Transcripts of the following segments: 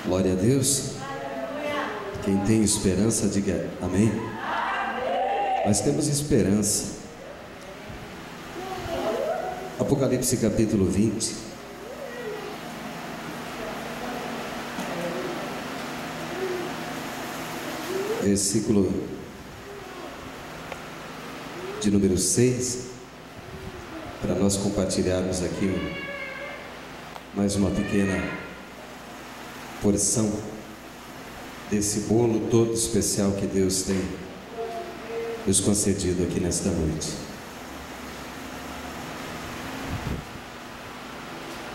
Glória a Deus. Quem tem esperança, diga amém. Nós temos esperança. Apocalipse capítulo 20. Versículo de número 6, para nós compartilharmos aqui mais uma pequena porção desse bolo todo especial que Deus tem nos concedido aqui nesta noite.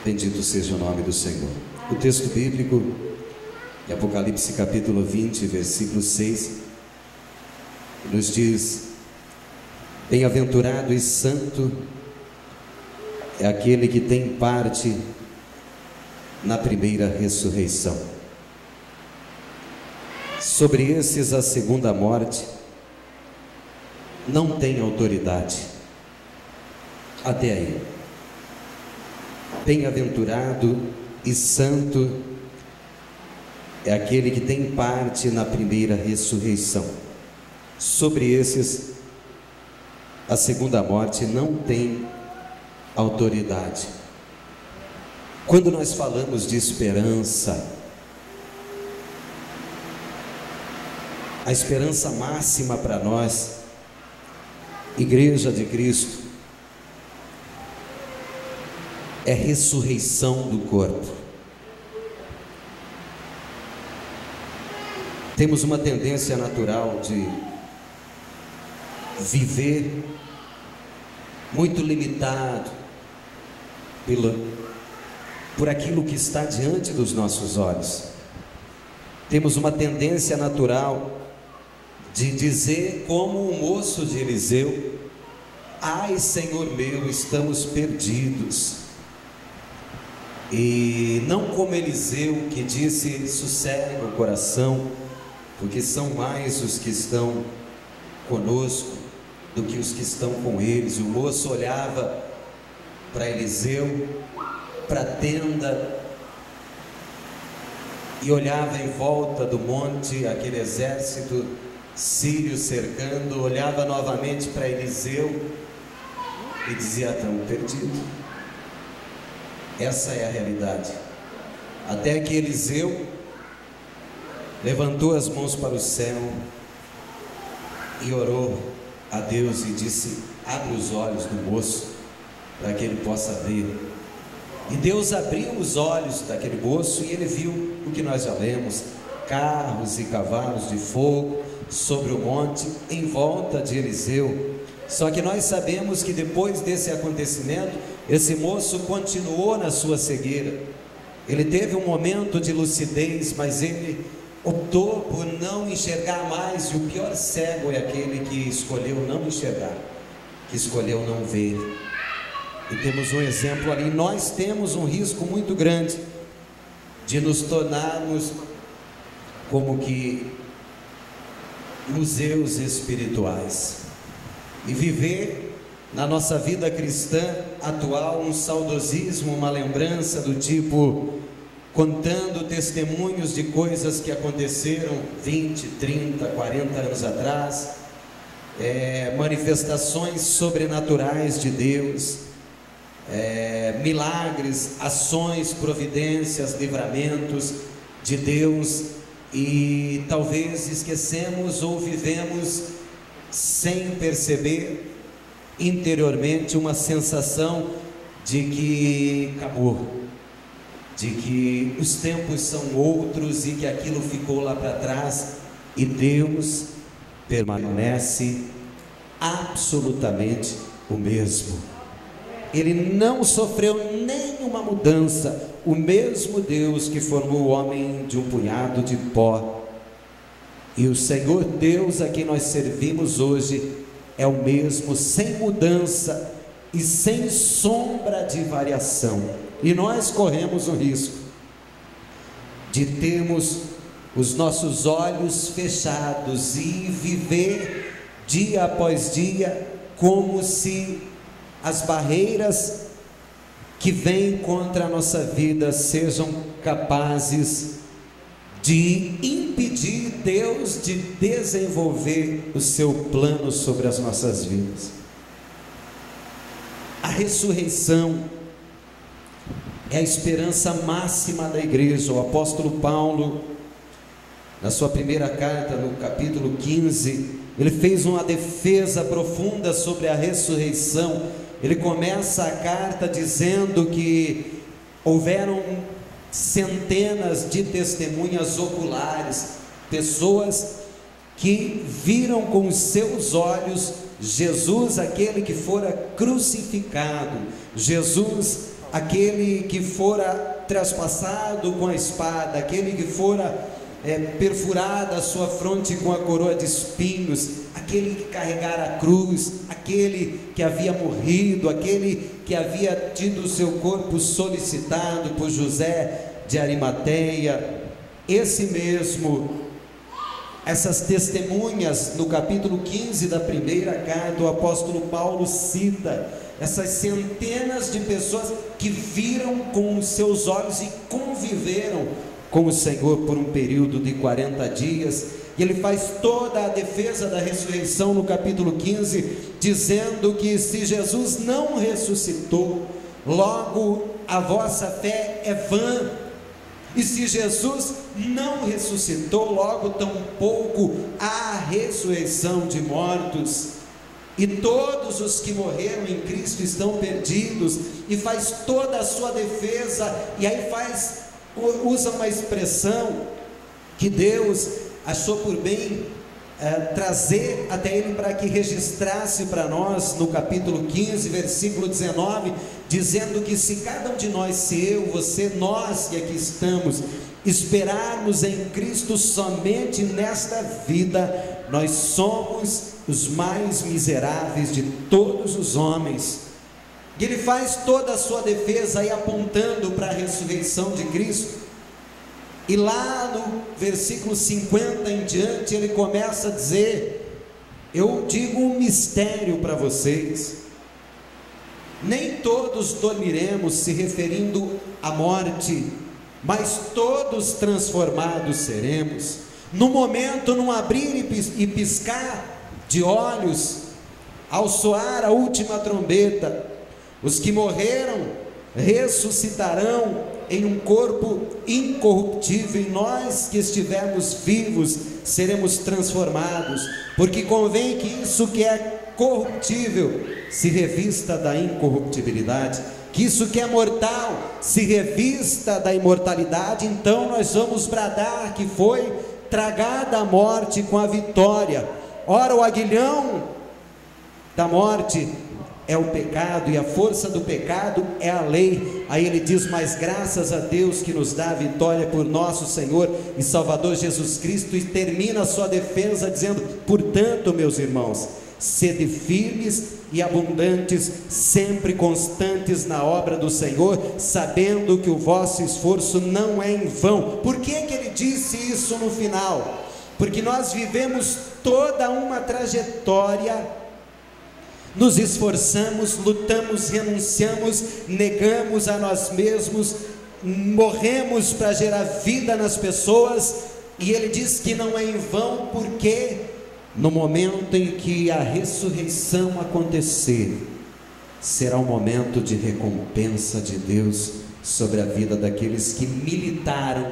Bendito seja o nome do Senhor. O texto bíblico de Apocalipse capítulo 20, versículo 6, nos diz: bem-aventurado e santo é aquele que tem parte na primeira ressurreição. Sobre esses a segunda morte não tem autoridade. Até aí. Bem-aventurado e santo é aquele que tem parte na primeira ressurreição. Sobre esses a segunda morte não tem autoridade. Quando nós falamos de esperança, a esperança máxima para nós, Igreja de Cristo, é ressurreição do corpo. Temos uma tendência natural de viver muito limitado por aquilo que está diante dos nossos olhos. Temos uma tendência natural de dizer como o moço de Eliseu: ai, Senhor meu, estamos perdidos. E não como Eliseu, que disse: sossega o coração, porque são mais os que estão conosco do que os que estão com eles. O moço olhava para Eliseu, para a tenda, e olhava em volta do monte, aquele exército sírio cercando, olhava novamente para Eliseu e dizia: estamos perdidos. Essa é a realidade. Até que Eliseu levantou as mãos para o céu e orou a Deus e disse: abre os olhos do moço para que ele possa ver. E Deus abriu os olhos daquele moço e ele viu o que nós já lemos: carros e cavalos de fogo sobre o monte em volta de Eliseu. Só que nós sabemos que depois desse acontecimento, esse moço continuou na sua cegueira. Ele teve um momento de lucidez, mas ele optou por não enxergar mais. E o pior cego é aquele que escolheu não enxergar, que escolheu não ver. E temos um exemplo ali. Nós temos um risco muito grande de nos tornarmos como que museus espirituais e viver na nossa vida cristã atual um saudosismo, uma lembrança do tipo, contando testemunhos de coisas que aconteceram 20, 30, 40 anos atrás, manifestações sobrenaturais de Deus, milagres, ações, providências, livramentos de Deus, e talvez esquecemos ou vivemos sem perceber interiormente uma sensação de que acabou, de que os tempos são outros e que aquilo ficou lá para trás, e Deus permanece absolutamente o mesmo. Ele não sofreu nenhuma mudança. O mesmo Deus que formou o homem de um punhado de pó, e o Senhor Deus a quem nós servimos hoje é o mesmo, sem mudança e sem sombra de variação. E nós corremos o risco de termos os nossos olhos fechados e viver dia após dia como se as barreiras que vêm contra a nossa vida sejam capazes de impedir Deus de desenvolver o seu plano sobre as nossas vidas. A ressurreição é a esperança máxima da igreja. O apóstolo Paulo, na sua primeira carta, no capítulo 15, ele fez uma defesa profunda sobre a ressurreição. Ele começa a carta dizendo que houveram centenas de testemunhas oculares, pessoas que viram com os seus olhos Jesus, aquele que fora crucificado, Jesus, aquele que fora traspassado com a espada, aquele que fora perfurada a sua fronte com a coroa de espinhos, aquele que carregara a cruz, aquele que havia morrido, aquele que havia tido o seu corpo solicitado por José de Arimateia, esse mesmo. Essas testemunhas, no capítulo 15 da primeira carta, o apóstolo Paulo cita essas centenas de pessoas que viram com os seus olhos e conviveram com o Senhor por um período de 40 dias, e ele faz toda a defesa da ressurreição no capítulo 15, dizendo que se Jesus não ressuscitou, logo a vossa fé é vã, e se Jesus não ressuscitou, logo tampouco há ressurreição de mortos, e todos os que morreram em Cristo estão perdidos, e faz toda a sua defesa, e aí usa uma expressão que Deus achou por bem trazer até ele para que registrasse para nós no capítulo 15, versículo 19, dizendo que se cada um de nós, se eu, você, nós que aqui estamos, esperarmos em Cristo somente nesta vida, nós somos os mais miseráveis de todos os homens. E ele faz toda a sua defesa aí apontando para a ressurreição de Cristo, e lá no versículo 50 em diante ele começa a dizer: eu digo um mistério para vocês, nem todos dormiremos, se referindo à morte, mas todos transformados seremos, no momento, num abrir e piscar de olhos, ao soar a última trombeta. Os que morreram ressuscitarão em um corpo incorruptível, e nós que estivermos vivos seremos transformados, porque convém que isso que é corruptível se revista da incorruptibilidade, que isso que é mortal se revista da imortalidade. Então nós vamos bradar que foi tragada a morte com a vitória. Ora, o aguilhão da morte é o pecado, e a força do pecado é a lei. Aí ele diz: mas graças a Deus que nos dá a vitória por nosso Senhor e Salvador Jesus Cristo, e termina a sua defesa dizendo: portanto, meus irmãos, sede firmes e abundantes, sempre constantes na obra do Senhor, sabendo que o vosso esforço não é em vão. Por que ele disse isso no final? Porque nós vivemos toda uma trajetória, nos esforçamos, lutamos, renunciamos, negamos a nós mesmos, morremos para gerar vida nas pessoas, e ele diz que não é em vão, porque no momento em que a ressurreição acontecer, será um momento de recompensa de Deus sobre a vida daqueles que militaram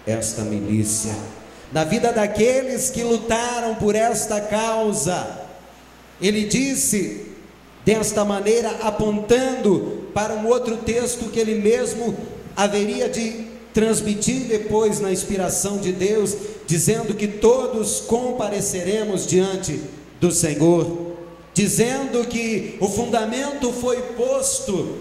esta milícia, na vida daqueles que lutaram por esta causa. Ele disse desta maneira, apontando para um outro texto que ele mesmo haveria de transmitir depois na inspiração de Deus, dizendo que todos compareceremos diante do Senhor, dizendo que o fundamento foi posto,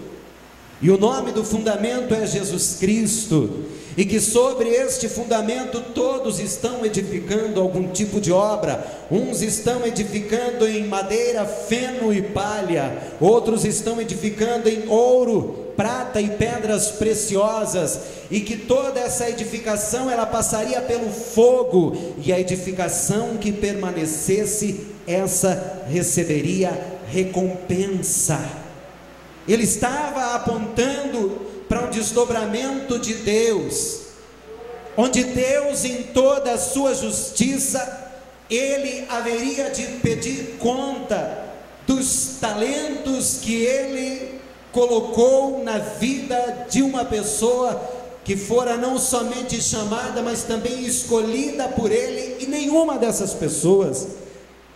e o nome do fundamento é Jesus Cristo, e que sobre este fundamento todos estão edificando algum tipo de obra. Uns estão edificando em madeira, feno e palha, outros estão edificando em ouro, prata e pedras preciosas, e que toda essa edificação ela passaria pelo fogo, e a edificação que permanecesse, essa receberia recompensa. Ele estava apontando para um desdobramento de Deus, onde Deus, em toda a sua justiça, Ele haveria de pedir conta dos talentos que Ele colocou na vida de uma pessoa que fora não somente chamada, mas também escolhida por Ele, e nenhuma dessas pessoas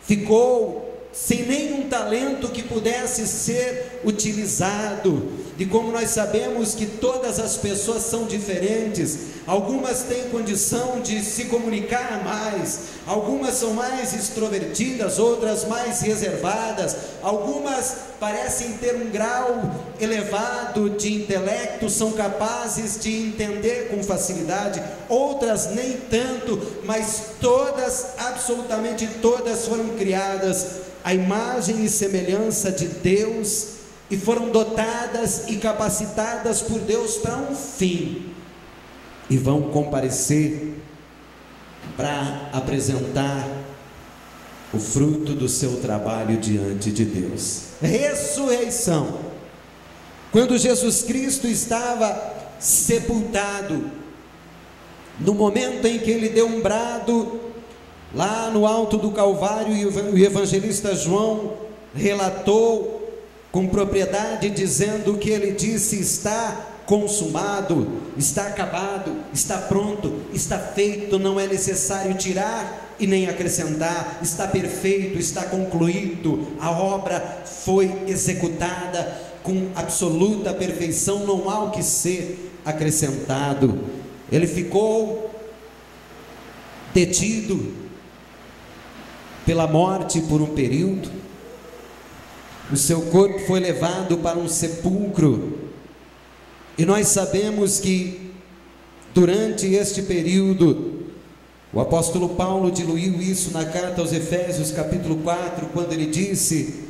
ficou sem nenhum talento que pudesse ser utilizado. E como nós sabemos que todas as pessoas são diferentes, algumas têm condição de se comunicar mais, algumas são mais extrovertidas, outras mais reservadas, algumas parecem ter um grau elevado de intelecto, são capazes de entender com facilidade, outras nem tanto, mas todas, absolutamente todas, foram criadas à imagem e semelhança de Deus, e foram dotadas e capacitadas por Deus para um fim, e vão comparecer para apresentar o fruto do seu trabalho diante de Deus. Ressurreição. Quando Jesus Cristo estava sepultado, no momento em que Ele deu um brado lá no alto do Calvário, e o evangelista João relatou com propriedade, dizendo que Ele disse: está consumado, está acabado, está pronto, está feito, não é necessário tirar e nem acrescentar, está perfeito, está concluído, a obra foi executada com absoluta perfeição, não há o que ser acrescentado. Ele ficou detido pela morte por um período, o seu corpo foi levado para um sepulcro, e nós sabemos que durante este período, o apóstolo Paulo diluiu isso na carta aos Efésios capítulo 4, quando ele disse: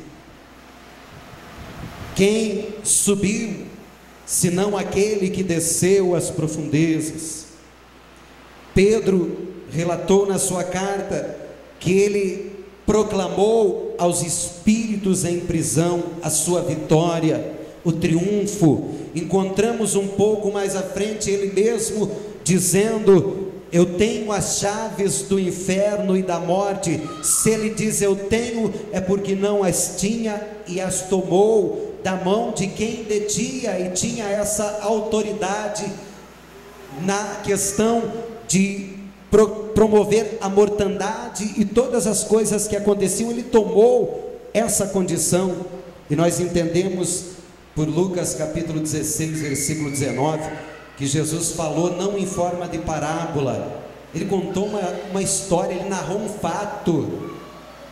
quem subiu, senão aquele que desceu às profundezas? Pedro relatou na sua carta que ele proclamou aos espíritos em prisão a sua vitória, o triunfo. Encontramos um pouco mais à frente ele mesmo dizendo: eu tenho as chaves do inferno e da morte. Se ele diz eu tenho, é porque não as tinha e as tomou da mão de quem detinha e tinha essa autoridade na questão de promover a mortandade e todas as coisas que aconteciam. Ele tomou essa condição, e nós entendemos por Lucas capítulo 16, versículo 19, que Jesus falou não em forma de parábola, ele contou uma história, ele narrou um fato.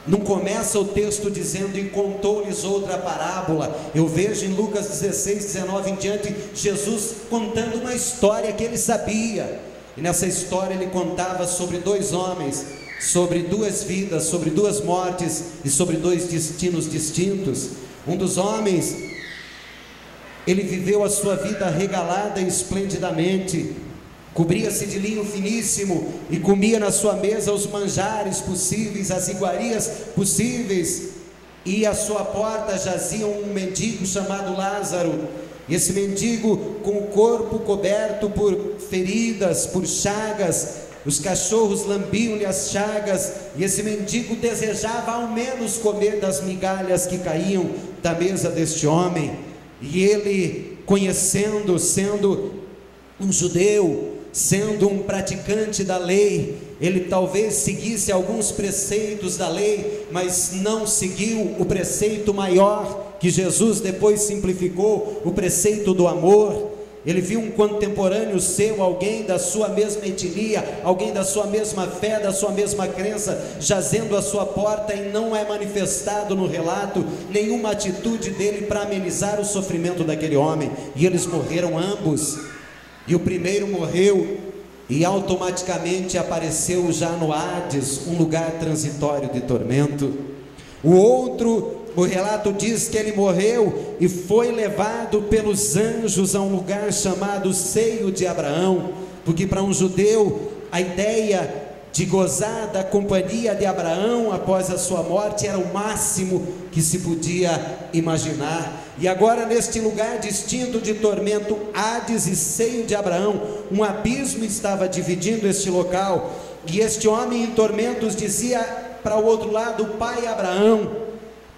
Não começa o texto dizendo e contou-lhes outra parábola. Eu vejo em Lucas 16, 19 em diante, Jesus contando uma história que ele sabia, e nessa história ele contava sobre dois homens, sobre duas vidas, sobre duas mortes e sobre dois destinos distintos. Um dos homens, ele viveu a sua vida regalada e esplendidamente, cobria-se de linho finíssimo e comia na sua mesa os manjares possíveis, as iguarias possíveis, e à sua porta jazia um mendigo chamado Lázaro. E esse mendigo, com o corpo coberto por feridas, por chagas, os cachorros lambiam-lhe as chagas, e esse mendigo desejava ao menos comer das migalhas que caíam da mesa deste homem. E ele, conhecendo, sendo um judeu, sendo um praticante da lei, ele talvez seguisse alguns preceitos da lei, mas não seguiu o preceito maior que Jesus depois simplificou, o preceito do amor. Ele viu um contemporâneo seu, alguém da sua mesma etnia, alguém da sua mesma fé, da sua mesma crença, jazendo à sua porta, e não é manifestado no relato nenhuma atitude dele para amenizar o sofrimento daquele homem, e eles morreram ambos. E o primeiro morreu e automaticamente apareceu já no Hades, um lugar transitório de tormento. O outro, o relato diz que ele morreu e foi levado pelos anjos a um lugar chamado Seio de Abraão, porque para um judeu a ideia de gozar da companhia de Abraão após a sua morte, era o máximo que se podia imaginar. E agora, neste lugar distinto de tormento, Hades e seio de Abraão, um abismo estava dividindo este local, e este homem em tormentos dizia para o outro lado: Pai Abraão,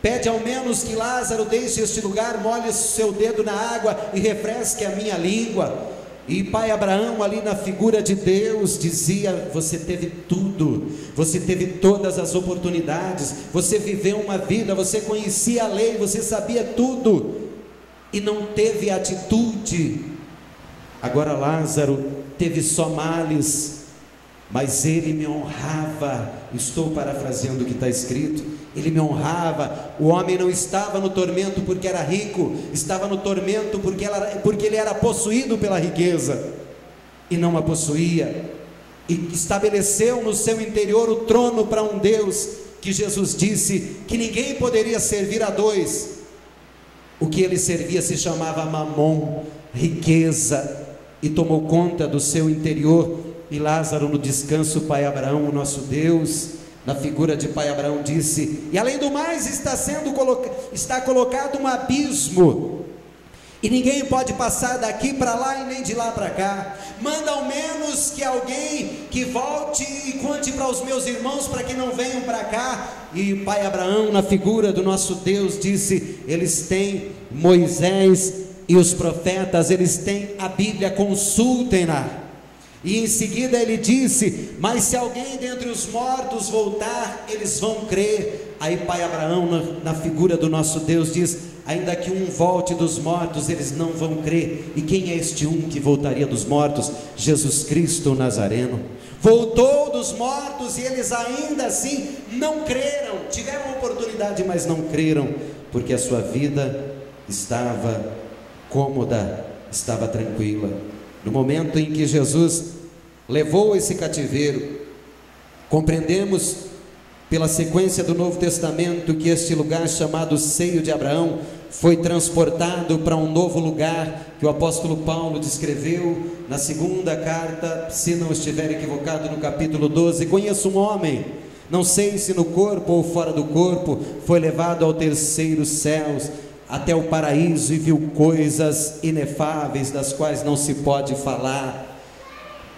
pede ao menos que Lázaro deixe este lugar, molhe o seu dedo na água e refresque a minha língua. E Pai Abraão, ali na figura de Deus, dizia: você teve tudo, você teve todas as oportunidades, você viveu uma vida, você conhecia a lei, você sabia tudo, e não teve atitude. Agora Lázaro teve só males, mas ele me honrava. Estou parafraseando o que está escrito. Ele me honrava. O homem não estava no tormento porque era rico, estava no tormento porque ele era possuído pela riqueza e não a possuía, e estabeleceu no seu interior o trono para um Deus que Jesus disse que ninguém poderia servir a dois. O que ele servia se chamava Mamon, riqueza, e tomou conta do seu interior. E Lázaro, no descanso, Pai Abraão, o nosso Deus, na figura de Pai Abraão, disse: e além do mais está colocado um abismo, e ninguém pode passar daqui para lá e nem de lá para cá. Manda ao menos que alguém que volte e conte para os meus irmãos para que não venham para cá. E Pai Abraão, na figura do nosso Deus, disse: eles têm Moisés e os profetas, eles têm a Bíblia, consultem-na. E em seguida ele disse: mas se alguém dentre os mortos voltar, eles vão crer. Aí Pai Abraão, na figura do nosso Deus, diz: ainda que um volte dos mortos, eles não vão crer. E quem é este um que voltaria dos mortos? Jesus Cristo o Nazareno. Voltou dos mortos e eles ainda assim não creram. Tiveram oportunidade, mas não creram, porque a sua vida estava cômoda, estava tranquila. No momento em que Jesus levou esse cativeiro, compreendemos pela sequência do Novo Testamento que este lugar chamado seio de Abraão foi transportado para um novo lugar que o apóstolo Paulo descreveu na segunda carta, se não estiver equivocado, no capítulo 12. Conheço um homem, não sei se no corpo ou fora do corpo, foi levado ao terceiro céus, até o paraíso, e viu coisas inefáveis das quais não se pode falar.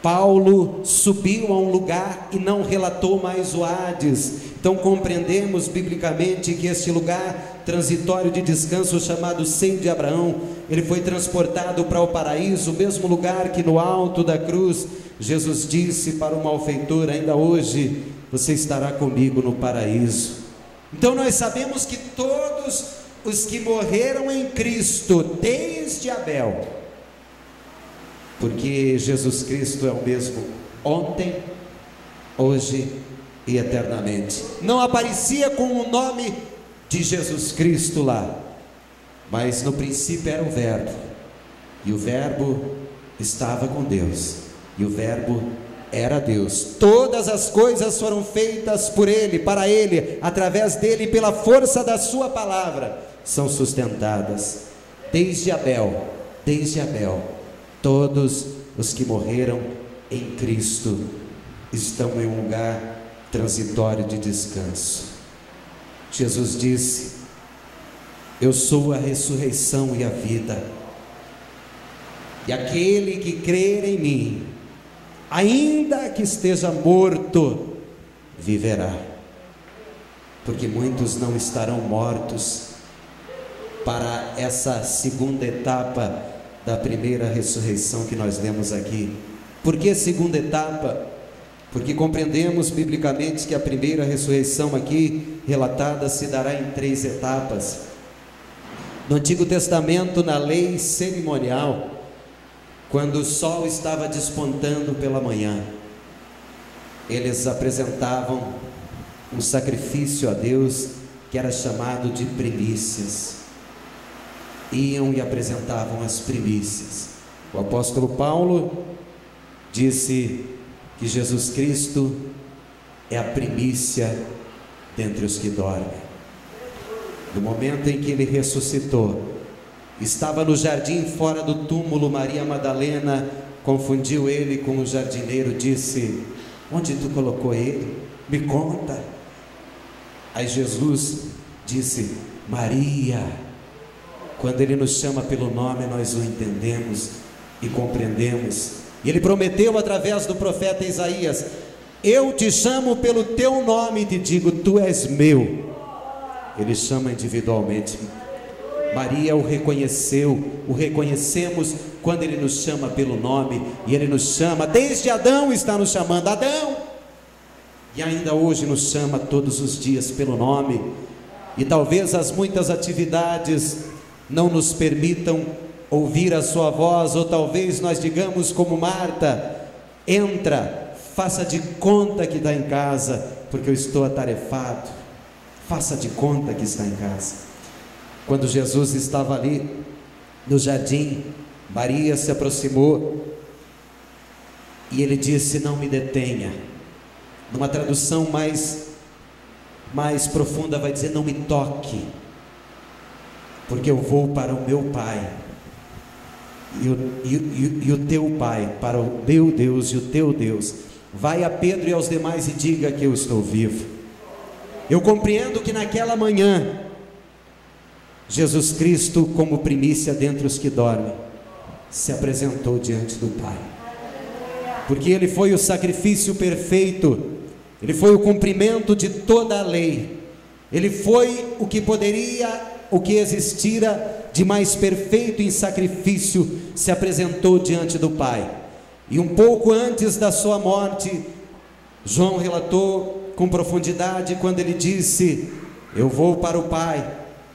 Paulo subiu a um lugar e não relatou mais o Hades. Então compreendemos biblicamente que este lugar transitório de descanso chamado seio de Abraão, ele foi transportado para o paraíso, o mesmo lugar que no alto da cruz Jesus disse para o malfeitor: ainda hoje você estará comigo no paraíso. Então nós sabemos que todos os que morreram em Cristo, desde Abel, porque Jesus Cristo é o mesmo ontem, hoje e eternamente. Não aparecia com o nome de Jesus Cristo lá, mas no princípio era o Verbo, e o Verbo estava com Deus, e o Verbo era Deus. Todas as coisas foram feitas por Ele, para Ele, através dEle, pela força da sua palavra são sustentadas. Desde Abel, todos os que morreram em Cristo estão em um lugar transitório de descanso. Jesus disse: eu sou a ressurreição e a vida, e aquele que crer em mim, ainda que esteja morto, viverá. Porque muitos não estarão mortos para essa segunda etapa da primeira ressurreição que nós lemos aqui. Por que segunda etapa? Porque compreendemos biblicamente que a primeira ressurreição aqui relatada se dará em 3 etapas. No Antigo Testamento, na lei cerimonial, quando o sol estava despontando pela manhã, eles apresentavam um sacrifício a Deus que era chamado de primícias. Iam e apresentavam as primícias. O apóstolo Paulo disse que Jesus Cristo é a primícia dentre os que dormem. No momento em que ele ressuscitou, estava no jardim fora do túmulo. Maria Madalena confundiu ele com o jardineiro, disse: Onde tu colocou ele? Me conta. Aí Jesus disse: Maria. Quando ele nos chama pelo nome, nós o entendemos e compreendemos. E ele prometeu através do profeta Isaías: eu te chamo pelo teu nome e te digo, tu és meu. Ele chama individualmente. Maria o reconheceu, o reconhecemos quando ele nos chama pelo nome. E ele nos chama, desde Adão está nos chamando, Adão. E ainda hoje nos chama todos os dias pelo nome. E talvez as muitas atividades não nos permitam ouvir a sua voz, ou talvez nós digamos como Marta: entra, faça de conta que está em casa, porque eu estou atarefado. Faça de conta que está em casa. Quando Jesus estava ali no jardim, Maria se aproximou e ele disse: não me detenha. Numa tradução mais profunda vai dizer: não me toque, porque eu vou para o meu Pai e o teu Pai, para o meu Deus e o teu Deus. Vai a Pedro e aos demais e diga que eu estou vivo. Eu compreendo que naquela manhã Jesus Cristo, como primícia dentre os que dormem, se apresentou diante do Pai, porque ele foi o sacrifício perfeito, ele foi o cumprimento de toda a lei, ele foi o que existira de mais perfeito em sacrifício, se apresentou diante do Pai. E um pouco antes da sua morte, João relatou com profundidade quando ele disse: eu vou para o Pai,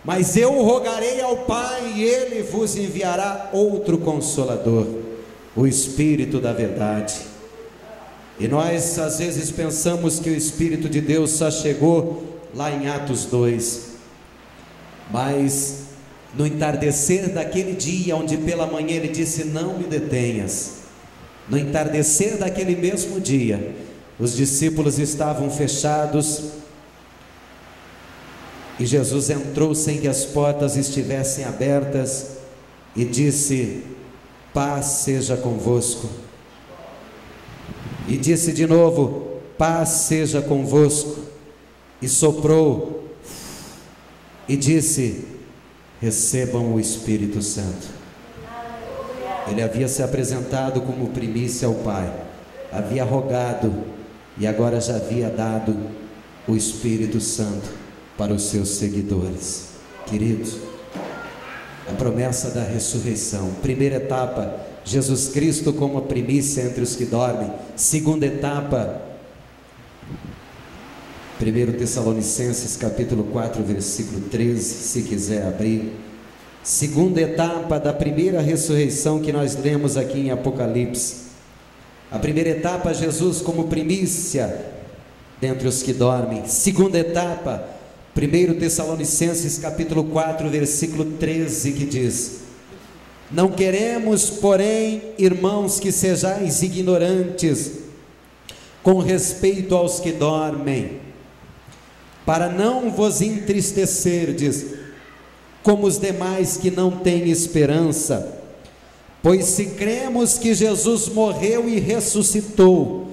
mas eu rogarei ao Pai e ele vos enviará outro Consolador, o Espírito da verdade. E nós às vezes pensamos que o Espírito de Deus só chegou lá em Atos 2, mas no entardecer daquele dia, onde pela manhã ele disse: não me detenhas, no entardecer daquele mesmo dia, os discípulos estavam fechados e Jesus entrou sem que as portas estivessem abertas e disse: paz seja convosco. E disse de novo: paz seja convosco. E soprou e disse: recebam o Espírito Santo. Ele havia se apresentado como primícia ao Pai, havia rogado e agora já havia dado o Espírito Santo para os seus seguidores. Queridos, a promessa da ressurreição. Primeira etapa, Jesus Cristo como a primícia entre os que dormem. Segunda etapa, 1 Tessalonicenses capítulo 4 versículo 13, se quiser abrir. Segunda etapa da primeira ressurreição que nós lemos aqui em Apocalipse. A primeira etapa, Jesus como primícia dentre os que dormem. Segunda etapa, 1 Tessalonicenses capítulo 4 versículo 13, que diz: não queremos, porém, irmãos, que sejais ignorantes com respeito aos que dormem, para não vos entristecerdes como os demais que não têm esperança. Pois se cremos que Jesus morreu e ressuscitou,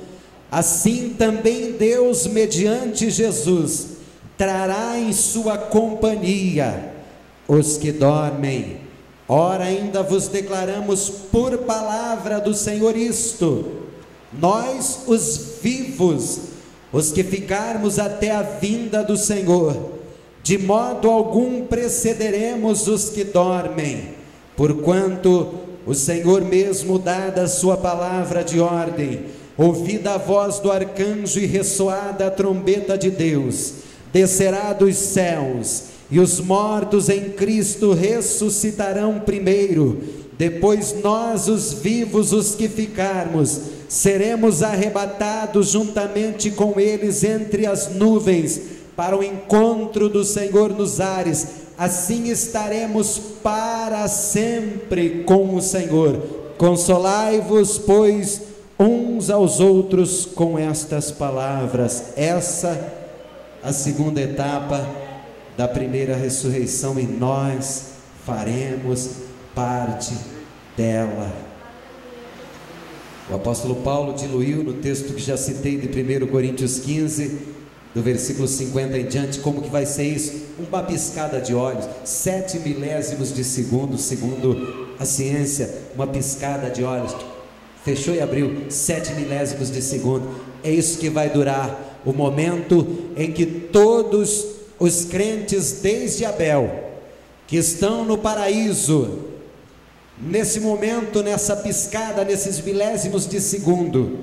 assim também Deus, mediante Jesus, trará em sua companhia os que dormem. Ora, ainda vos declaramos por palavra do Senhor isto: nós, os vivos, os que ficarmos até a vinda do Senhor, de modo algum precederemos os que dormem, porquanto o Senhor mesmo, dada a sua palavra de ordem, ouvida a voz do arcanjo e ressoada a trombeta de Deus, descerá dos céus, e os mortos em Cristo ressuscitarão primeiro. Depois nós, os vivos, os que ficarmos, seremos arrebatados juntamente com eles entre as nuvens, para o encontro do Senhor nos ares. Assim estaremos para sempre com o Senhor. Consolai-vos, pois, uns aos outros com estas palavras. Essa a segunda etapa da primeira ressurreição, e nós faremos parte dela. O apóstolo Paulo diluiu no texto que já citei de 1 Coríntios 15, do versículo 50 em diante, como que vai ser isso? Uma piscada de olhos, 7 milésimos de segundo, segundo a ciência, uma piscada de olhos, fechou e abriu, 7 milésimos de segundo. É isso que vai durar o momento em que todos os crentes desde Abel, que estão no paraíso, nesse momento, nessa piscada, nesses milésimos de segundo,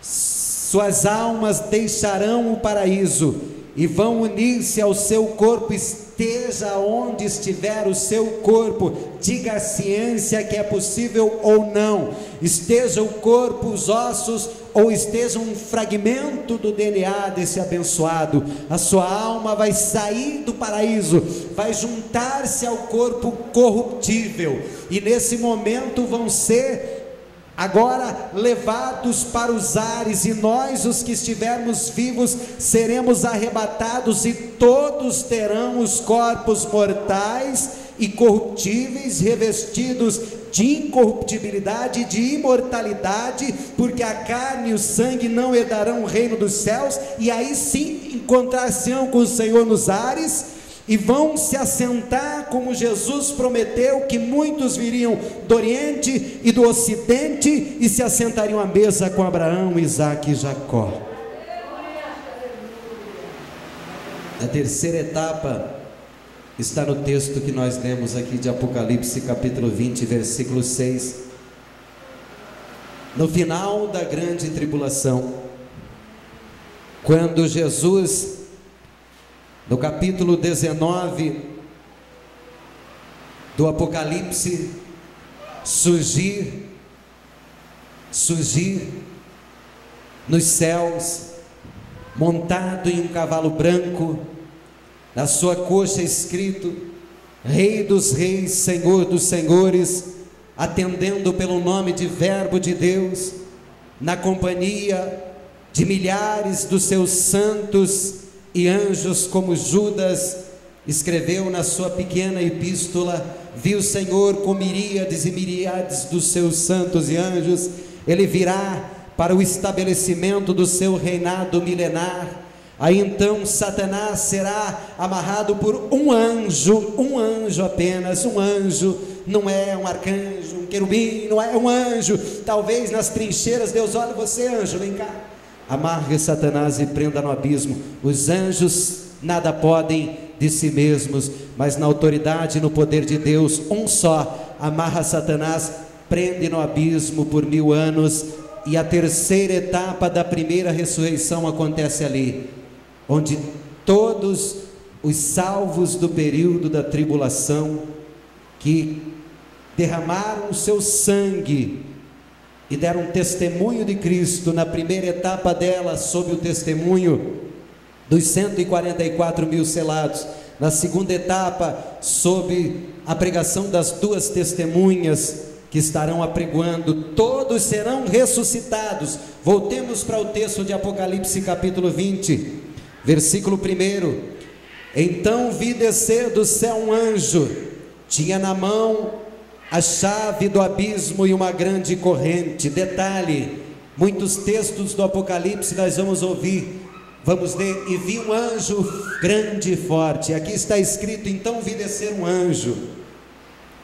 suas almas deixarão o paraíso e vão unir-se ao seu corpo, esteja onde estiver o seu corpo, diga a ciência que é possível ou não, esteja o corpo, os ossos, ou esteja um fragmento do DNA desse abençoado, a sua alma vai sair do paraíso, vai juntar-se ao corpo corruptível, e nesse momento vão ser agora levados para os ares, e nós, os que estivermos vivos, seremos arrebatados, e todos terão os corpos mortais e corruptíveis, revestidos de incorruptibilidade e de imortalidade, porque a carne e o sangue não herdarão o reino dos céus, e aí sim encontrar-se-ão com o Senhor nos ares, e vão se assentar, como Jesus prometeu, que muitos viriam do Oriente e do Ocidente, e se assentariam à mesa com Abraão, Isaque e Jacó. A terceira etapa está no texto que nós lemos aqui de Apocalipse capítulo 20, versículo 6. No final da grande tribulação, quando Jesus, no capítulo 19 do Apocalipse, surgir nos céus, montado em um cavalo branco, na sua coxa escrito: Rei dos reis, Senhor dos senhores, atendendo pelo nome de Verbo de Deus, na companhia de milhares dos seus santos e anjos, como Judas escreveu na sua pequena epístola, viu o Senhor com miríades e miríades dos seus santos e anjos. Ele virá para o estabelecimento do seu reinado milenar. Aí então Satanás será amarrado por um anjo apenas, um anjo, não é um arcanjo, um querubim, não é um anjo. Talvez nas trincheiras Deus olhe: você anjo, vem cá, amarre Satanás e prenda no abismo. Os anjos nada podem de si mesmos, mas na autoridade e no poder de Deus, um só amarra Satanás, prende no abismo por 1000 anos, e a terceira etapa da primeira ressurreição acontece ali, onde todos os salvos do período da tribulação, que derramaram o seu sangue e deram testemunho de Cristo, na primeira etapa dela, sob o testemunho dos 144.000 selados, na segunda etapa, sob a pregação das 2 testemunhas que estarão apregoando, todos serão ressuscitados. Voltemos para o texto de Apocalipse capítulo 20, versículo 1. Então vi descer do céu um anjo, tinha na mão a chave do abismo e uma grande corrente. Detalhe, muitos textos do Apocalipse nós vamos ouvir, vamos ler: e vi um anjo grande e forte. Aqui está escrito: então vi descer um anjo,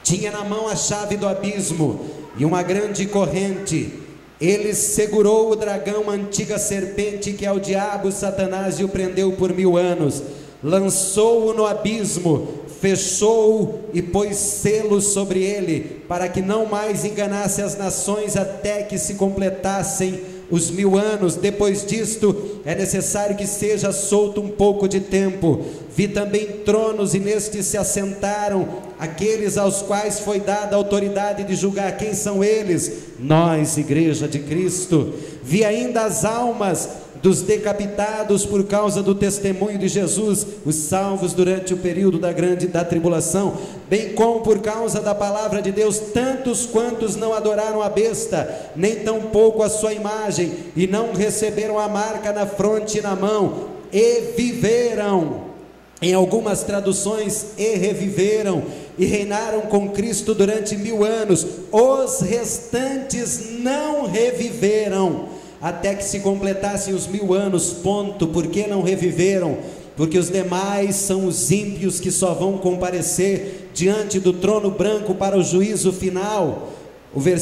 tinha na mão a chave do abismo e uma grande corrente. Ele segurou o dragão, a antiga serpente, que é o diabo, Satanás, e o prendeu por 1000 anos, lançou-o no abismo, fechou-o e pôs selo sobre ele, para que não mais enganasse as nações, até que se completassem os 1000 anos. Depois disto é necessário que seja solto um pouco de tempo. Vi também tronos, e nestes se assentaram aqueles aos quais foi dada a autoridade de julgar. Quem são eles? Nós, igreja de Cristo. Vi ainda as almas dos decapitados por causa do testemunho de Jesus, os salvos durante o período da tribulação, bem como por causa da palavra de Deus, tantos quantos não adoraram a besta, nem tampouco a sua imagem, e não receberam a marca na fronte e na mão, e viveram. Em algumas traduções, e reviveram, e reinaram com Cristo durante 1000 anos. Os restantes não reviveram até que se completassem os 1000 anos. Ponto. Por que não reviveram? Porque os demais são os ímpios que só vão comparecer diante do trono branco para o juízo final.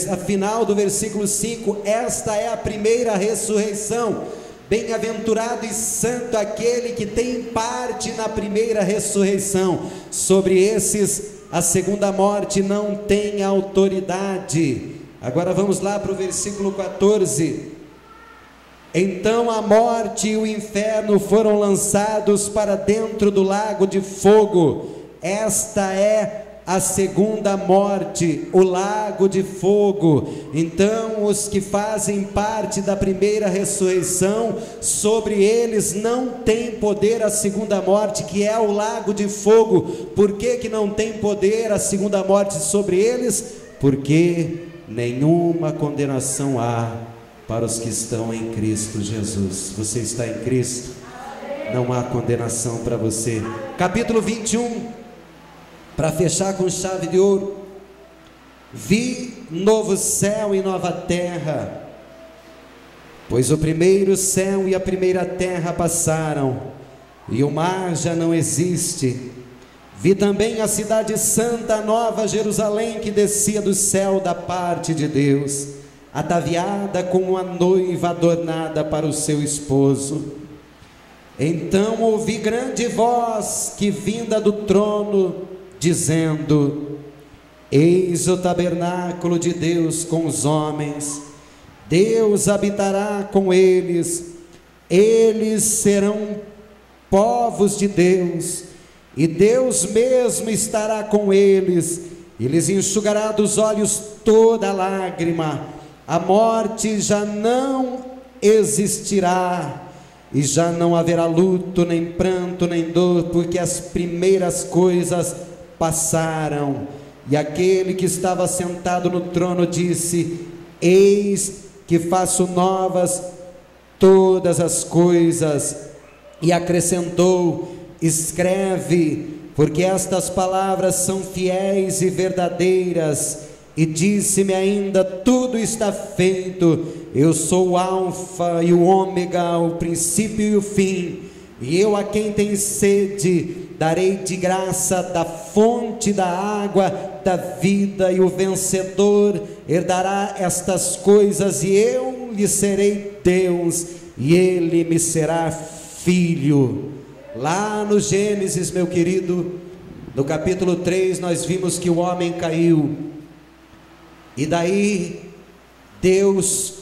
A final do versículo 5: esta é a primeira ressurreição. Bem-aventurado e santo aquele que tem parte na primeira ressurreição. Sobre esses a segunda morte não tem autoridade. Agora vamos lá para o versículo 14. Então a morte e o inferno foram lançados para dentro do lago de fogo. Esta é a segunda morte, o lago de fogo. Então os que fazem parte da primeira ressurreição, sobre eles não tem poder a segunda morte, que é o lago de fogo. Por que não tem poder a segunda morte sobre eles? Porque nenhuma condenação há para os que estão em Cristo Jesus. Você está em Cristo, não há condenação para você. Capítulo 21, para fechar com chave de ouro: vi novo céu e nova terra, pois o primeiro céu e a primeira terra passaram, e o mar já não existe. Vi também a cidade santa, a nova Jerusalém, que descia do céu da parte de Deus, ataviada como uma noiva adornada para o seu esposo. Então ouvi grande voz que vinda do trono, dizendo: eis o tabernáculo de Deus com os homens, Deus habitará com eles, eles serão povos de Deus, e Deus mesmo estará com eles, e lhes enxugará dos olhos toda lágrima. A morte já não existirá, e já não haverá luto, nem pranto, nem dor, porque as primeiras coisas passaram. E aquele que estava sentado no trono disse: eis que faço novas todas as coisas. E acrescentou: escreve, porque estas palavras são fiéis e verdadeiras. E disse-me ainda: tudo está feito. Eu sou o Alfa e o Ômega, o princípio e o fim. E eu, a quem tem sede, darei de graça da fonte da água da vida, e o vencedor herdará estas coisas, e eu lhe serei Deus, e ele me será filho. Lá no Gênesis, meu querido, no capítulo 3, nós vimos que o homem caiu, e daí Deus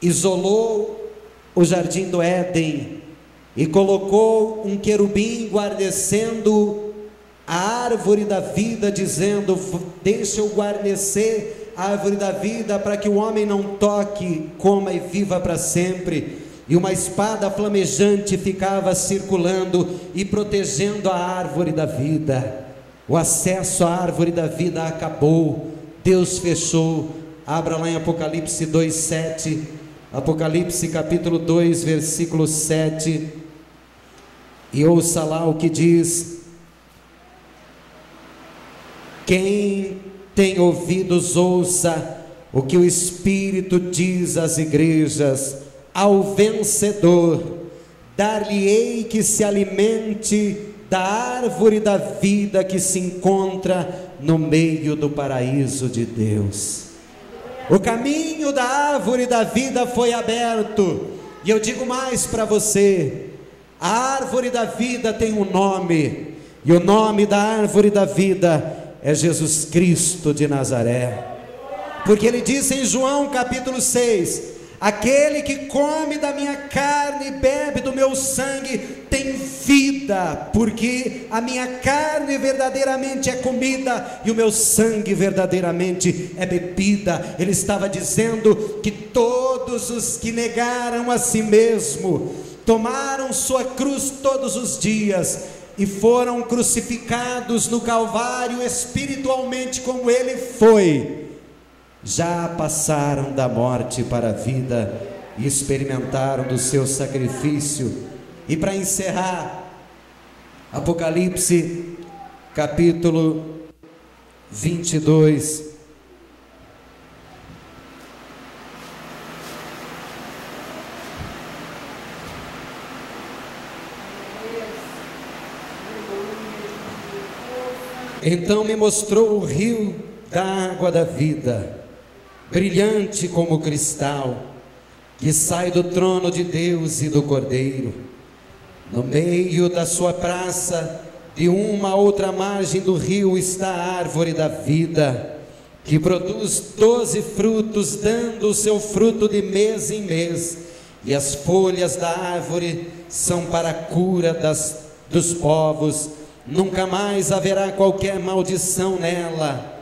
isolou o jardim do Éden e colocou um querubim guarnecendo a árvore da vida, dizendo: deixa eu guarnecer a árvore da vida, para que o homem não toque, coma e viva para sempre. E uma espada flamejante ficava circulando e protegendo a árvore da vida. O acesso à árvore da vida acabou, Deus fechou. Abra lá em Apocalipse 2:7, Apocalipse capítulo 2, versículo 7, e ouça lá o que diz: quem tem ouvidos, ouça o que o Espírito diz às igrejas. Ao vencedor dar-lhe-ei que se alimente da árvore da vida que se encontra no meio do paraíso de Deus. O caminho da árvore da vida foi aberto. E eu digo mais para você: a árvore da vida tem um nome, e o nome da árvore da vida é Jesus Cristo de Nazaré. Porque ele disse em João capítulo 6: aquele que come da minha carne e bebe do meu sangue tem vida, porque a minha carne verdadeiramente é comida e o meu sangue verdadeiramente é bebida. Ele estava dizendo que todos os que negaram a si mesmo, tomaram sua cruz todos os dias e foram crucificados no Calvário espiritualmente como ele foi, já passaram da morte para a vida e experimentaram do seu sacrifício. E para encerrar, Apocalipse capítulo 22. Então me mostrou o rio da água da vida, brilhante como cristal, que sai do trono de Deus e do Cordeiro. No meio da sua praça, de uma a outra margem do rio, está a árvore da vida, que produz 12 frutos, dando o seu fruto de mês em mês, e as folhas da árvore são para a cura dos povos. Nunca mais haverá qualquer maldição nela.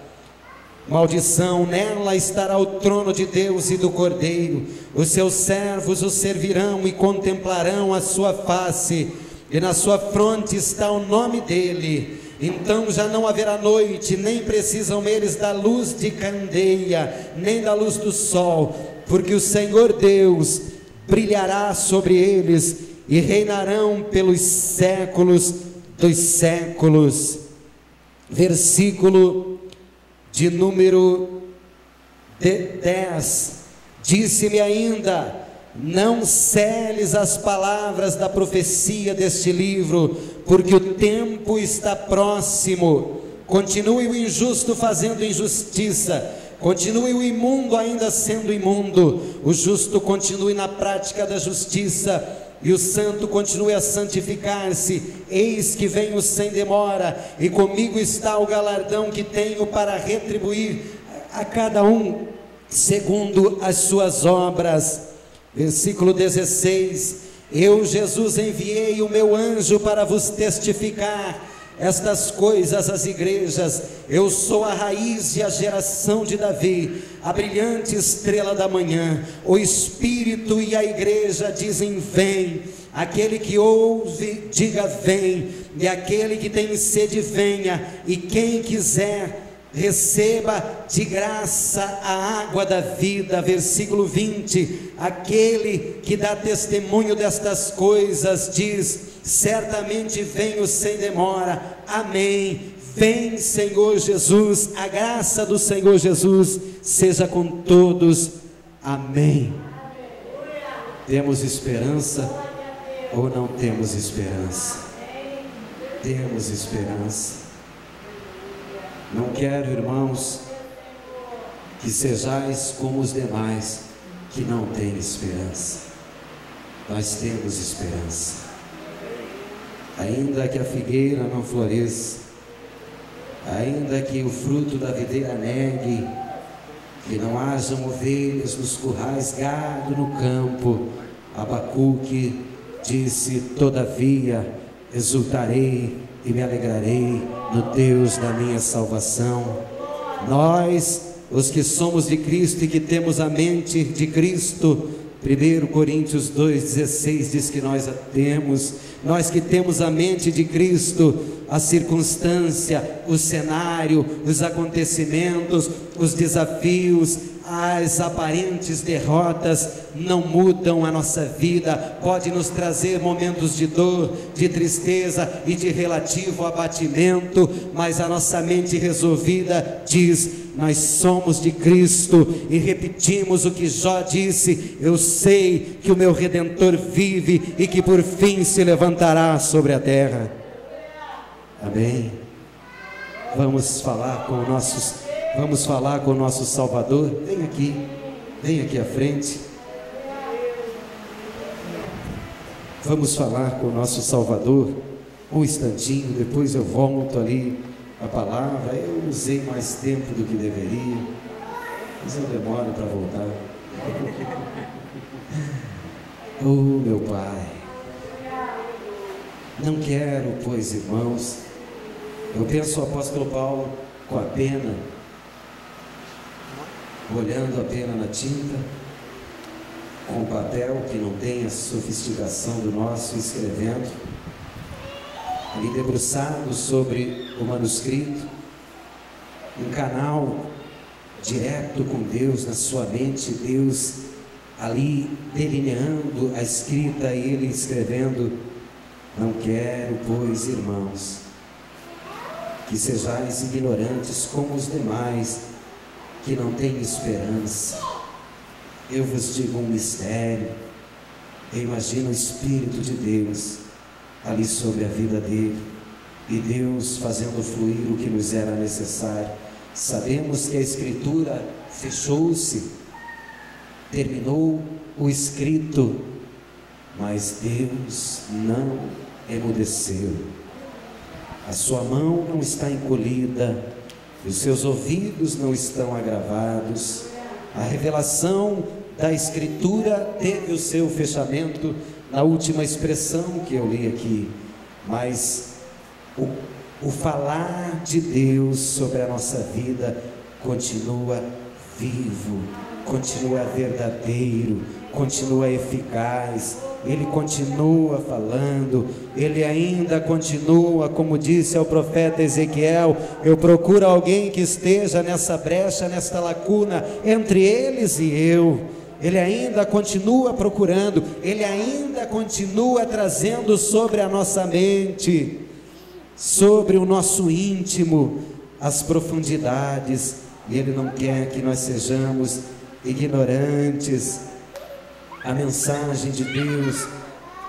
Maldição, nela estará o trono de Deus e do Cordeiro. Os seus servos o servirão e contemplarão a sua face, e na sua fronte está o nome dele. Então já não haverá noite, nem precisam eles da luz de candeia, nem da luz do sol, porque o Senhor Deus brilhará sobre eles, e reinarão pelos séculos dos séculos. Versículo de número 10, disse-me ainda: não seles as palavras da profecia deste livro, porque o tempo está próximo. Continue o injusto fazendo injustiça, continue o imundo ainda sendo imundo, o justo continue na prática da justiça, e o santo continue a santificar-se. Eis que venho sem demora, e comigo está o galardão que tenho para retribuir a cada um segundo as suas obras. Versículo 16: eu, Jesus, enviei o meu anjo para vos testificar estas coisas às igrejas. Eu sou a raiz e a geração de Davi, a brilhante estrela da manhã. O Espírito e a igreja dizem: vem. Aquele que ouve, diga: vem. E aquele que tem sede, venha. E quem quiser, receba de graça a água da vida. Versículo 20: aquele que dá testemunho destas coisas diz: certamente venho sem demora. Amém. Vem, Senhor Jesus. A graça do Senhor Jesus seja com todos. Amém. Temos esperança ou não temos esperança? Temos esperança. Não quero, irmãos, que sejais como os demais que não têm esperança. Nós temos esperança. Ainda que a figueira não floresça, ainda que o fruto da videira negue, que não hajam ovelhas nos currais, gado no campo, Abacuque disse: todavia exultarei e me alegrarei no Deus da minha salvação. Nós, os que somos de Cristo e que temos a mente de Cristo, 1 Coríntios 2,16 diz que nós a temos. Nós que temos a mente de Cristo, a circunstância, o cenário, os acontecimentos, os desafios, as aparentes derrotas não mudam a nossa vida. Pode nos trazer momentos de dor, de tristeza e de relativo abatimento, mas a nossa mente resolvida diz: nós somos de Cristo, e repetimos o que Jó disse: eu sei que o meu Redentor vive e que por fim se levantará sobre a terra. Amém. Vamos falar com o nosso Salvador. Vem aqui à frente. Vamos falar com o nosso Salvador um instantinho, depois eu volto ali a palavra. Eu usei mais tempo do que deveria, mas eu demoro para voltar. Oh, meu Pai, não quero, pois, irmãos, eu penso o apóstolo Paulo com a pena, molhando a pena na tinta, com o papel que não tem a sofisticação do nosso, escrevendo, ali debruçado sobre o manuscrito, um canal direto com Deus na sua mente, Deus ali delineando a escrita, e ele escrevendo: não quero, pois, irmãos, e sejais ignorantes como os demais, que não têm esperança. Eu vos digo um mistério. Eu imagino o Espírito de Deus ali sobre a vida dele, e Deus fazendo fluir o que nos era necessário. Sabemos que a Escritura fechou-se, terminou o escrito, mas Deus não emudeceu. A sua mão não está encolhida, os seus ouvidos não estão agravados. A revelação da Escritura teve o seu fechamento na última expressão que eu li aqui, mas o falar de Deus sobre a nossa vida continua vivo, continua verdadeiro, continua eficaz. Ele continua falando, ele ainda continua, como disse ao profeta Ezequiel: eu procuro alguém que esteja nessa brecha, nesta lacuna entre eles e eu. Ele ainda continua procurando, ele ainda continua trazendo sobre a nossa mente, sobre o nosso íntimo, as profundidades, e ele não quer que nós sejamos ignorantes. A mensagem de Deus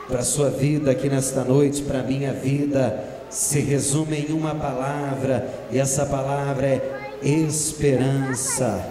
para a sua vida aqui nesta noite, para a minha vida, se resume em uma palavra, e essa palavra é esperança.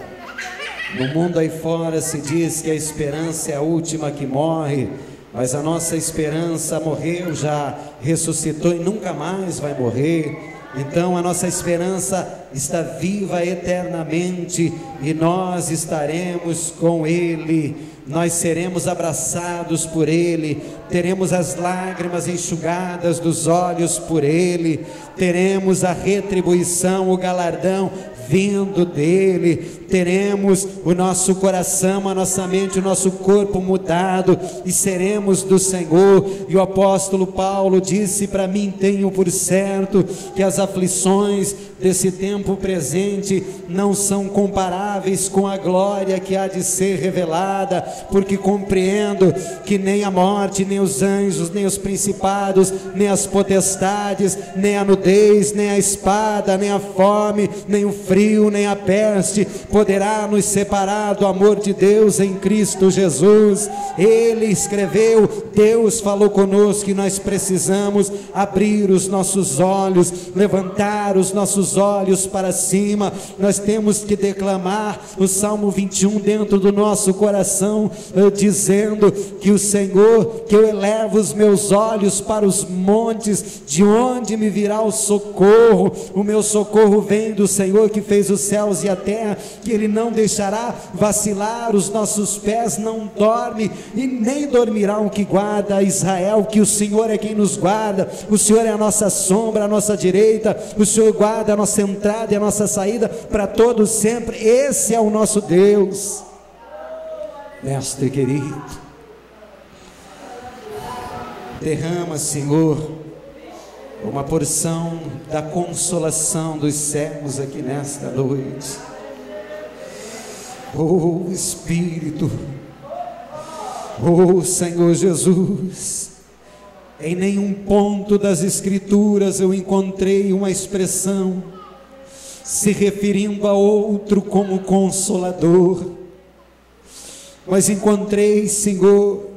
No mundo aí fora se diz que a esperança é a última que morre, mas a nossa esperança morreu já, ressuscitou e nunca mais vai morrer. Então a nossa esperança está viva eternamente, e nós estaremos com Ele. Nós seremos abraçados por Ele, teremos as lágrimas enxugadas dos olhos por Ele, teremos a retribuição, o galardão vindo dele, teremos o nosso coração, a nossa mente, o nosso corpo mudado, e seremos do Senhor. E o apóstolo Paulo disse: para mim tenho por certo que as aflições desse tempo presente não são comparáveis com a glória que há de ser revelada, porque compreendo que nem a morte, nem os anjos, nem os principados, nem as potestades, nem a nudez, nem a espada, nem a fome, nem o frio, nem a peste poderá nos separar do amor de Deus em Cristo Jesus. Ele escreveu, Deus falou conosco, que nós precisamos abrir os nossos olhos, levantar os nossos olhos para cima. Nós temos que declamar o Salmo 21 dentro do nosso coração, dizendo que o Senhor, que eu elevo os meus olhos para os montes, de onde me virá o socorro? O meu socorro vem do Senhor que fez os céus e a terra, que Ele não deixará vacilar os nossos pés, não dorme e nem dormirá o que guarda Israel, que o Senhor é quem nos guarda, o Senhor é a nossa sombra, a nossa direita, o Senhor guarda a nossa entrada e a nossa saída para todos sempre. Esse é o nosso Deus. Mestre querido, derrama, Senhor, uma porção da consolação dos céus aqui nesta noite. Oh Espírito, oh Senhor Jesus, em nenhum ponto das Escrituras eu encontrei uma expressão se referindo a outro como Consolador, mas encontrei, Senhor,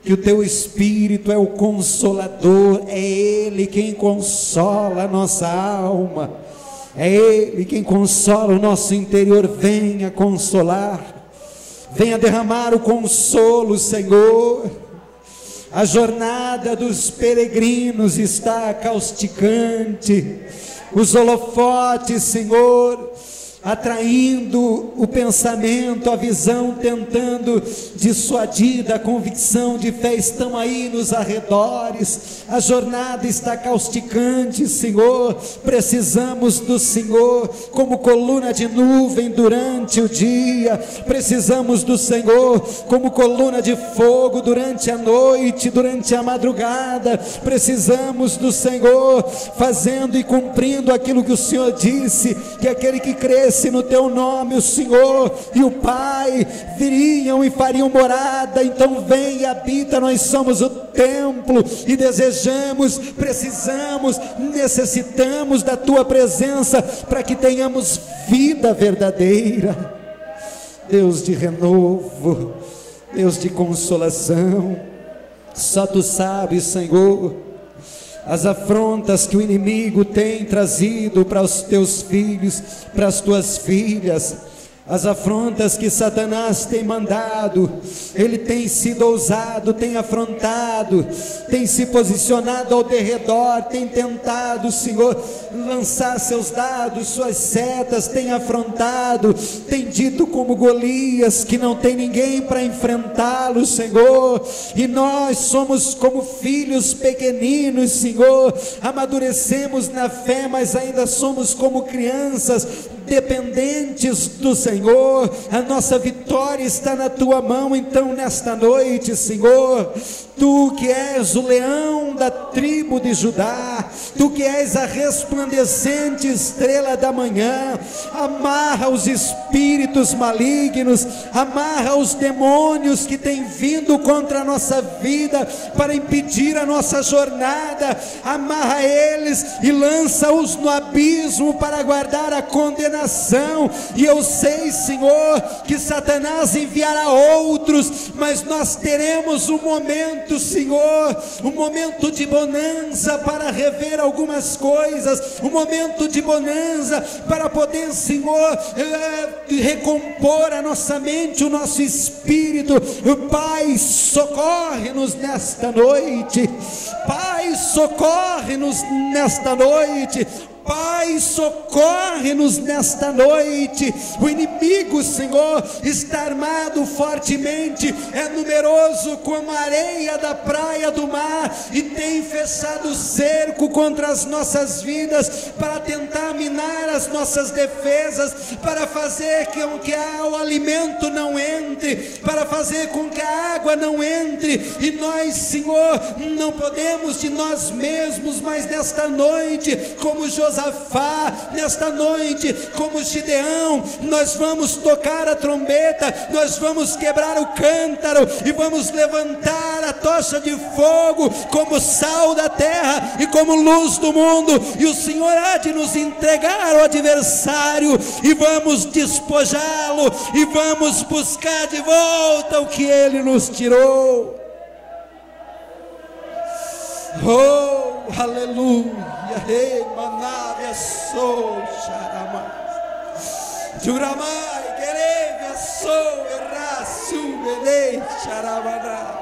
que o Teu Espírito é o Consolador, é Ele quem consola a nossa alma, é Ele quem consola o nosso interior. Venha consolar, venha derramar o consolo, Senhor. A jornada dos peregrinos está causticante, os holofotes, Senhor, atraindo o pensamento, a visão, tentando dissuadir da convicção de fé, estão aí nos arredores. A jornada está causticante, Senhor. Precisamos do Senhor como coluna de nuvem durante o dia, precisamos do Senhor como coluna de fogo durante a noite, durante a madrugada. Precisamos do Senhor fazendo e cumprindo aquilo que o Senhor disse, que aquele que cresce fosse no teu nome o Senhor e o Pai viriam e fariam morada. Então vem e habita, nós somos o templo e desejamos, precisamos, necessitamos da tua presença para que tenhamos vida verdadeira. Deus de renovo, Deus de consolação, só tu sabes, Senhor, as afrontas que o inimigo tem trazido para os teus filhos, para as tuas filhas, as afrontas que Satanás tem mandado. Ele tem sido ousado, tem afrontado, tem se posicionado ao derredor, tem tentado, Senhor, lançar seus dados, suas setas, tem afrontado, tem dito como Golias que não tem ninguém para enfrentá-lo, Senhor, e nós somos como filhos pequeninos, Senhor, amadurecemos na fé, mas ainda somos como crianças, dependentes do Senhor. A nossa vitória está na tua mão. Então nesta noite, Senhor, tu que és o leão da tribo de Judá, tu que és a resplandecente estrela da manhã, amarra os espíritos malignos, amarra os demônios que têm vindo contra a nossa vida para impedir a nossa jornada, amarra eles e lança-os no abismo para guardar a condenação. E eu sei, Senhor, que Satanás enviará outros, mas nós teremos um momento, Senhor, um momento de bonança para rever algumas coisas, um momento de bonança para poder, Senhor, recompor a nossa mente, o nosso espírito. Pai, socorre-nos nesta noite. Pai, socorre-nos nesta noite. Pai, socorre-nos nesta noite. O inimigo, Senhor, está armado fortemente, é numeroso como a areia da praia do mar, e tem fechado cerco contra as nossas vidas, para tentar minar as nossas defesas, para fazer com que o alimento não entre, para fazer com que a água não entre, e nós, Senhor, não podemos de nós mesmos, mas nesta noite, como Josafá, nesta noite, como Gideão, nós vamos tocar a trombeta, nós vamos quebrar o cântaro e vamos levantar a tocha de fogo como sal da terra e como luz do mundo, e o Senhor há de nos entregar ao adversário e vamos despojá-lo e vamos buscar de volta o que ele nos tirou. Oh, aleluia. Rei Manávia sou Xaramá Juramai Querevia sou Erraçu Belei Xaramaná.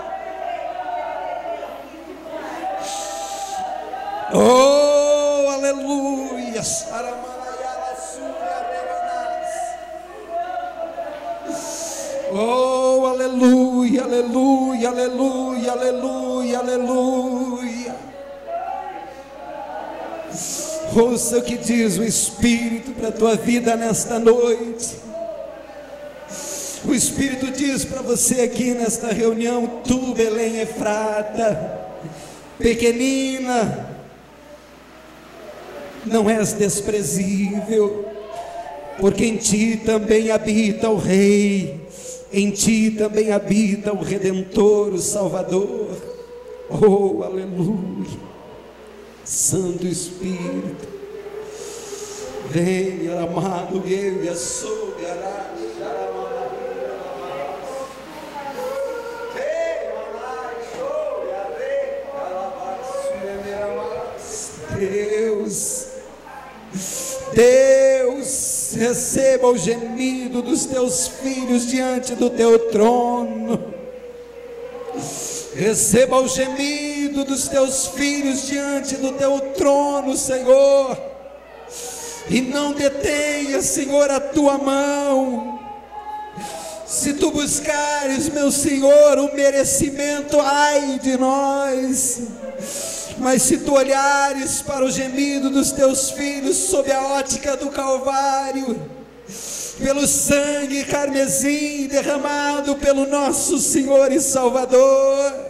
Oh, aleluia. Oh, aleluia, aleluia, aleluia, aleluia, aleluia. Ouça o que diz o Espírito para a tua vida nesta noite. O Espírito diz para você aqui nesta reunião: tu, Belém Efrata, pequenina, não és desprezível, porque em ti também habita o Rei, em ti também habita o Redentor, o Salvador. Oh, aleluia. Santo Espírito, venha, amado, eu e a sou, Deus, receba o gemido dos teus filhos diante do teu trono. Receba o gemido dos teus filhos diante do teu trono, Senhor, e não detenha, Senhor, a tua mão. Se tu buscares, meu Senhor, o merecimento, ai de nós, mas se tu olhares para o gemido dos teus filhos sob a ótica do Calvário, pelo sangue carmesim derramado pelo nosso Senhor e Salvador,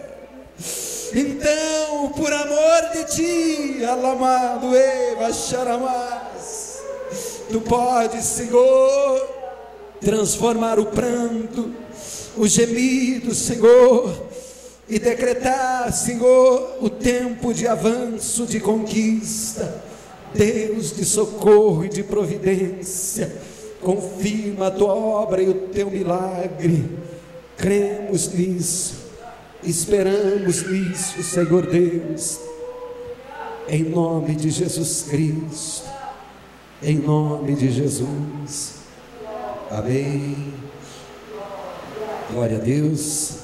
então, por amor de ti, alamado Eva Xaramás, Tu podes, Senhor, transformar o pranto, o gemido, Senhor, e decretar, Senhor, o tempo de avanço, de conquista. Deus de socorro e de providência, confirma a tua obra e o teu milagre. Cremos nisso, esperamos nisso, Senhor Deus, em nome de Jesus Cristo, em nome de Jesus. Amém. Glória a Deus.